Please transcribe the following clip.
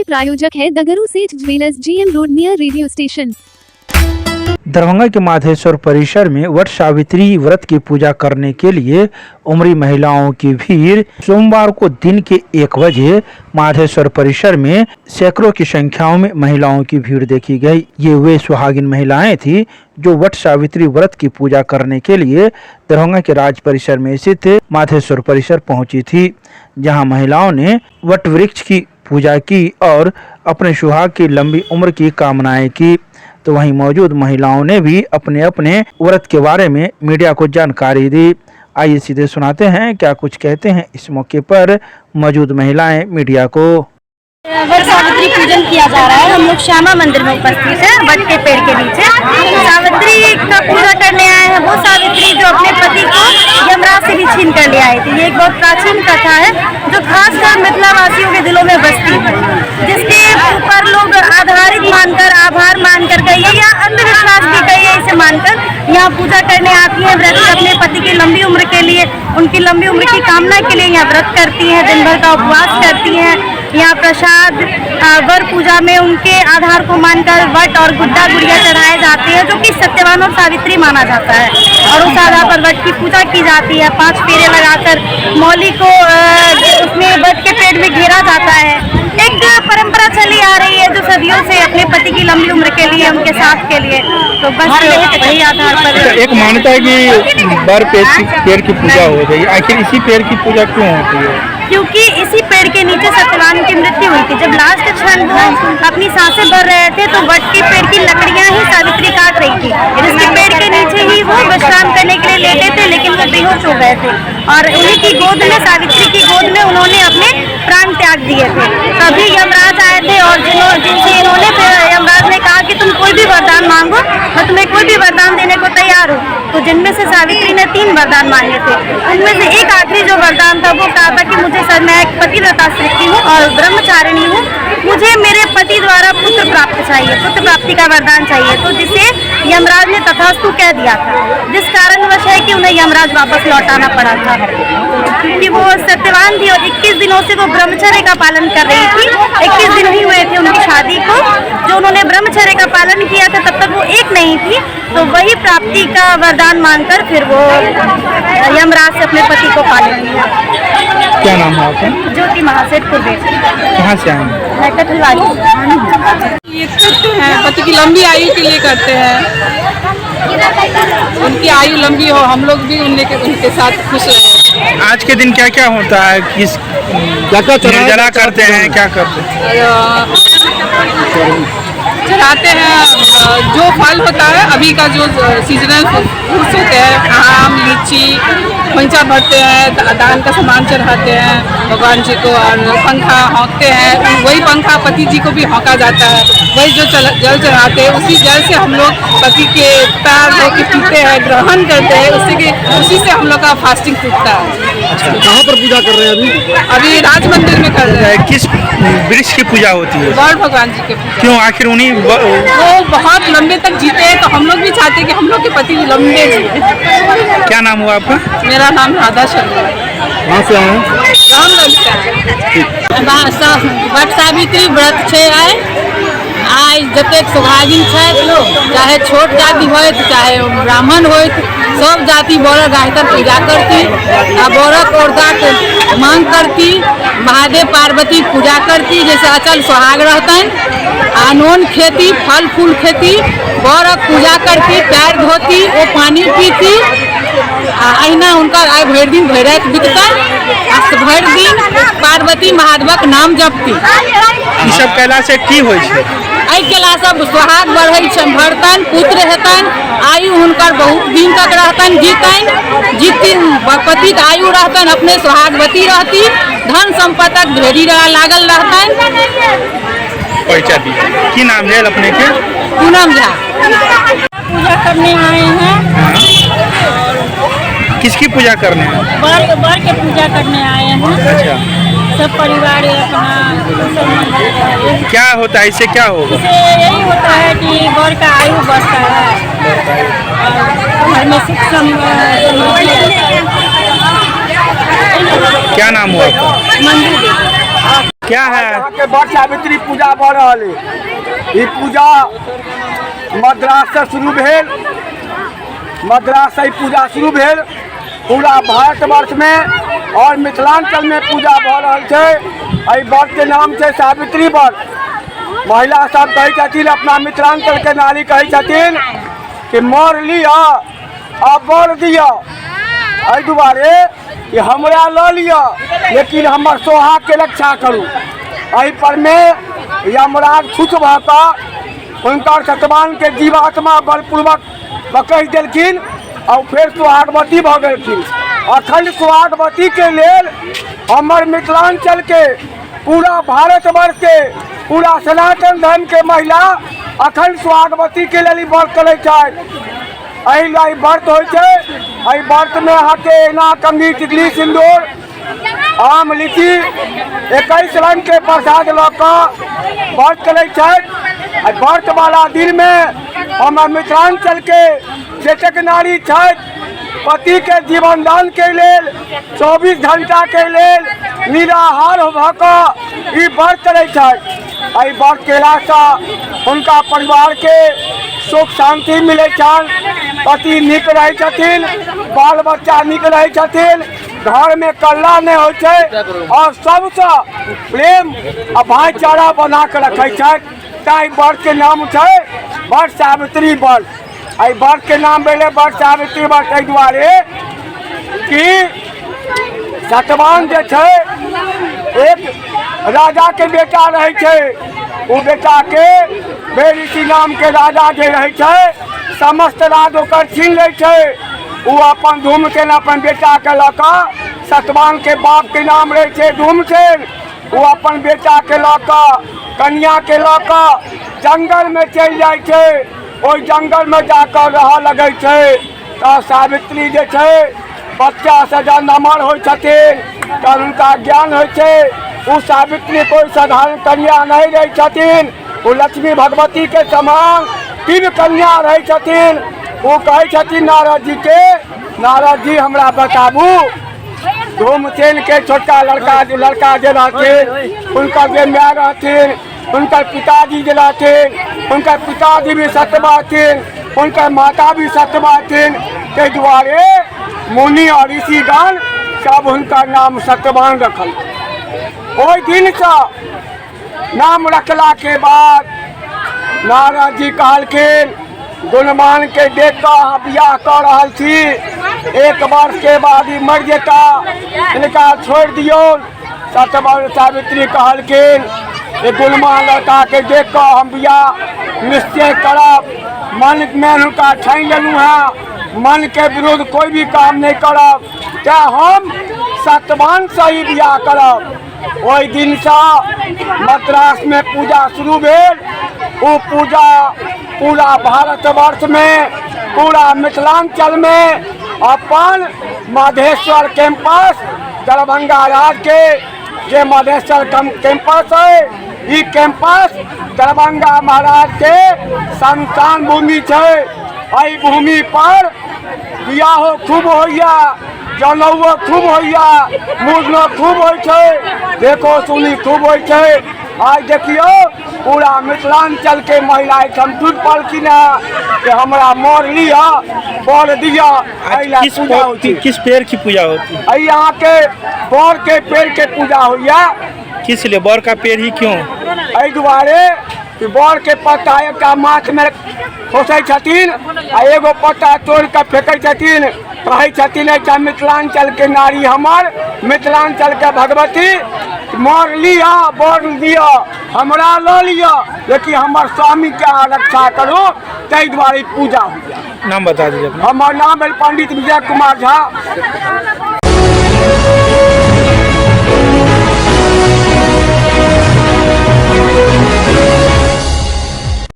प्रायोजक है दगरू सेठ jewellers, GM road near radio station. Darbhanga के माधेश्वर परिसर में वट सावित्री व्रत की पूजा करने के लिए उमरी महिलाओं की भीड़ सोमवार को दिन के 1 बजे माधेश्वर परिसर में सैकड़ों की संख्याओं में महिलाओं की भीड़ देखी गई। ये वे सुहागिन महिलाएं थी जो वट सावित्री व्रत की पूजा करने के लिए दरभंगा के राज परिसर में स्थित माधेश्वर परिसर पहुंची थी, जहां महिलाओं ने वट वृक्ष की पूजा की और अपने सुहाग की लंबी उम्र की कामनाएं की। तो वहीं मौजूद महिलाओं ने भी अपने अपने व्रत के बारे में मीडिया को जानकारी दी। आइए सीधे सुनाते हैं क्या कुछ कहते हैं इस मौके पर मौजूद महिलाएं मीडिया को। वट सावित्री पूजन किया जा रहा है। हम लोग श्यामा मंदिर में उपस्थित है, वट के पेड़ के नीचे। सावित्री का पूजा करने आए हैं वो सावित्री जो अपने पति को यमराज से भी छीन कर ले आई थी। ये एक बहुत प्राचीन कथा है जो खासकर मिथिला वासियों के दिलों में बसती है, जिसके ऊपर लोग आधारित मानकर, आभार मानकर कहिए या अंधविश्वास भी कहिए, इसे मानकर यहाँ पूजा करने आती है। व्रत अपने पति की लंबी उम्र के लिए, उनकी लंबी उम्र की कामना के लिए यहाँ व्रत करती हैं, दिन भर का उपवास करती हैं। यहाँ प्रसाद वर पूजा में उनके आधार को मानकर वट और गुड्डा गुड़िया चढ़ाए जाते हैं, जो कि सत्यवान और सावित्री माना जाता है। और उस आधार पर वट की पूजा की जाती है। 5 फेरे लगाकर मौली को उसमें वट के पेड़ में घेरा जाता है। एक परंपरा चली आ रही है जो सदियों से अपने पति की लंबी उम्र के लिए, उनके साथ के लिए। तो बस वही आधार पर एक मान्यता है कि बर पेड़ की पूजा हो गई, आखिर इसी पेड़ की पूजा क्यों होती है? क्योंकि इसी पेड़ के नीचे सत्यवान की मृत्यु हुई थी। जब लास्ट क्षण वो अपनी सांसें भर रहे थे तो वट के पेड़ की लकड़ियां ही सावित्री काट रही थी, जिसके पेड़ के नीचे ही वो विश्राम करने के लिए लेटे थे, लेकिन वो बेहोश हो गए थे और उन्हीं की गोद में, सावित्री की गोद में उन्होंने अपने प्राण त्याग दिए थे। तभी यमराज आए थे और जिनसे इन्होंने, यमराज ने कहा कि तुम कोई भी वरदान मांगो, मैं तुम्हें कोई भी वरदान देने को तैयार हूँ। तो जिनमें से सावित्री ने 3 वरदान मांगे थे, उनमें से एक आखिरी जो वरदान था वो कहा था कि मुझे सर, मैं एक पतिव्रता स्त्री हूँ और ब्रह्मचारिणी हूँ, मुझे मेरे पति द्वारा पुत्र प्राप्त चाहिए, पुत्र प्राप्ति का वरदान चाहिए। तो जिसे यमराज ने तथास्तु कह दिया था, जिस कारणवश है कि उन्हें यमराज वापस लौटाना पड़ा था, क्योंकि वो सत्यवान थी और 21 दिनों से वो ब्रह्मचर्य का पालन कर रही थी। 21 दिन ही हुए थे उनकी शादी को, जो उन्होंने ब्रह्मचर्य का पालन किया था, तब तक वो एक नहीं थी। तो वही प्राप्ति का वरदान मांगकर फिर वो यमराज से अपने पति को पा लेंगे। क्या नाम है आपका? ज्योति महासेठपुर। कहाँ से आए हैं? मैं कठिवाली। ये करते हैं, पति की लंबी आयु के लिए करते हैं, उनकी आयु लंबी हो, हम लोग भी उनके साथ खुश रहे। आज के दिन क्या क्या होता है, किस क्या निर्जला करते हैं, क्या करते हैं? चढ़ाते हैं जो फल होता है, अभी का जो सीजनल फ्रूट्स होते हैं, आम, लीची, पंचा भरते हैं, दान का सामान चढ़ाते हैं भगवान जी को, और पंखा हाँकते हैं। वही पंखा पति जी को भी हाँका जाता है। वही जो जल चढ़ाते हैं, उसी जल से हम लोग पति के पैर धो के पीते हैं, ग्रहण करते हैं, उसी से हम लोग का फास्टिंग टूटता है। कहाँ पर पूजा कर रहे हैं अभी राज मंदिर में कर रहे हैं। किस वृक्ष की पूजा होती है? वर भगवान जी के पूजा। क्यों, आखिर उन्हीं वो बहुत लंबे तक जीते हैं, तो हम लोग भी चाहते हैं कि हम लोग के पति लंबे जिए। क्या नाम हुआ आपका? मेरा नाम राधा शर्मा है। कहाँ से आए हैं? वट सावित्री व्रत छे आइ जतेक सुहागिन छथि, चाहे छोट जाति होइत चाहे ब्राह्मण होइत, सब जाति बरक आकर पूजा करती आ बरक औरत मांग करती, महादेव पार्वती पूजा करती, जैसे अचल सुहाग रहतन, आनोन खेती, फल फूल खेती, बरक पूजा करती, पैर धोती, वो पानी पीती, अहिना उनकर आइ भरि दिन भरि राति बीततन, भरि दिन पार्वती महादेवक नाम जपती। ई सब कैला से की होइ छै? एहि केला सब सुहाग बढ़ै छनि, भरतन, पुत्र हेतन, आयु हुनकर बहुत दिन तक रहतन, जीतन, पतिक आयु रहतन, अपने सुहागवती रहती, धन संपत्तक ढेरी लागल रहतन। परिचय दिए, की नाम है अपने के? पूनम झा। पूजा करने आए हैं। किसकी पूजा करने हैं? बर के पूजा करने आए हैं। अच्छा, सब परिवार अपना। क्या होता है, इससे क्या होगा? इससे यही होता है कि बर का आयु बढ़ता है और घर में सुख समृद्धि। क्या नाम हुआ आपका? मंदिर क्या है? यहाँ के बड़ सावित्री पूजा बढ़ रहा है। ये पूजा मद्रास से शुरू भेल, मद्रास से पूजा शुरू भेल पूरा भारतवर्ष में और मिथिलांचल में पूजा भऽ रहल छै। एहि व्रत के नाम छै सावित्री व्रत। महिला सब कहै छथिन, अपना मिथिलांचल के नारी कहै छथिन कि मर लिअ आ बर दिअ, एहि दुआरे कि हमरा लऽ लिअ लेकिन हमर सोहाग के रक्षा करू। एहि पर में यमराज खुश भऽ कऽ हुनकर सतवान के जीवात्मा बलपूर्वक पकड़ि देलखिन और फिर सुहागवती भऽ गेलखिन। अखंड सुहागवती के लेल हमर मिथिलांचल के पूरा भारतवर्ष के पूरा सनातन धर्म के महिला अखंड सुहागवती के लेल व्रत करै छथि। एहि लाई व्रत होइ छै। एहि व्रत में अहाँके एना कंघी टिकली सिंदूर आम लीची 21 रंग के प्रसाद लऽ कऽ व्रत करै छथि। व्रत वाला दिन में हमर मिथिलांचल के जतेक नारी छथि पति के जीवन दान के लेल 24 घंटा के लेल निराहार भऽ कऽ ई व्रत करै छथि। एहि व्रत केलासँ हुनका परिवार के सुख शांति मिलै छनि, पति नीक रहै छथिन, बाल बच्चा नीक रहै छथिन, घर में कल्ला नहीं होइ छै और सबसे प्रेम आ भाईचारा बना के रखै छथि। ताहि व्रत के नाम छै बड़ सावित्री व्रत। एहि व्रत के नाम भेलै बड़ सावित्री व्रत एहि दुआरे कि सतवान जे छै एक राजा के बेटा रहै छै। ओ बेटा के बेऋषि नाम के राजा जे रहै छै समस्त राज ओकर छीन लै छै। वो अपन धूमसेन अपन बेटा के लऽ कऽ सतवान के बाप के नाम रहे छै धूमसेन। वो अपन बेटा के लऽ कऽ कन्या के लऽ कऽ जंगल में चलि जाइ छै। ओहि जंगल में जाकर रह लगे छै। तऽ सावित्री जे छै बच्चा से जब नमहर होइ छथिन तऽ हुनका ज्ञान होइ छै। वो सावित्री कोई साधारण कन्या नहीं रही छथिन, वो लक्ष्मी भगवती के समान 3 कन्या रही छथिन। वो कहै छथिन नारद जी के, नारद जी हमरा बताबू धूमसेन के छोटका लड़का जे रहथिन हुनकर जे माय रहथिन, हुनकर पिताजी जे रहथिन हुनकर पिताजी भी सत्यवान, हुनकर माता भी सत्यवान। ताहि दुआरे मुनि और ऋषिगण सब हुनकर नाम सत्यवान रखल। ओहि दिन से नाम रखला के बाद नारद जी कहलखिन गुणमान के देख कऽ अहाँ बियाह कऽ रहल छी, 1 वर्ष के बाद ही मर जेता, इनका छोड़ दियो। सतवान सावित्री कहलखिन गुणमान लड़का के देख कऽ हम बियाह निश्चय करब। मन में हुनका ठानि लेलहुँ हैं, मन के विरुद्ध कोई भी काम नहीं करब, तैं हम सतवान से ही बियाह करब। ओहि दिन से मद्रास में पूजा शुरू भेल। वो पूजा पूरा भारतवर्ष में पूरा मिथिलांचल में अपन मधेश्वर कैंपस दरभंगा राज्य के जे मधेश्वर कैंपस है, ये कैंपस दरभंगा महाराज के संतान भूमि है। एहि भूमि पर बियाहो खूब होइया, जनौओ खूब होइया, मुड़नो खूब होइ छै, देखो सुनी खूब होइ छै। आज देखियो पूरा मिथिलांचल के महिला एकदम टूट पड़खिन कि हमरा मोर लिया बर दिया। किस पेड़ की पूजा होती है? यहाँ के बर के पेड़ के पूजा होइया। किस लिए बर का पेड़ ही क्यों? एहि दुआरे कि बर के पत्ता एकटा माथ में खोसै छथिन आ एगो पत्ता तोड़ के फेंकै छथिन। कहै छथिन मिथिलांचल के नारी हमर मिथिलांचल के भगवती मोर लिया बर दिया, हमरा लऽ लिया लेकिन हमर स्वामी के रक्षा करू। ताहि दुआरे पूजा होइया। नाम बता दीजिए। हमर नाम है पंडित विजय कुमार झा।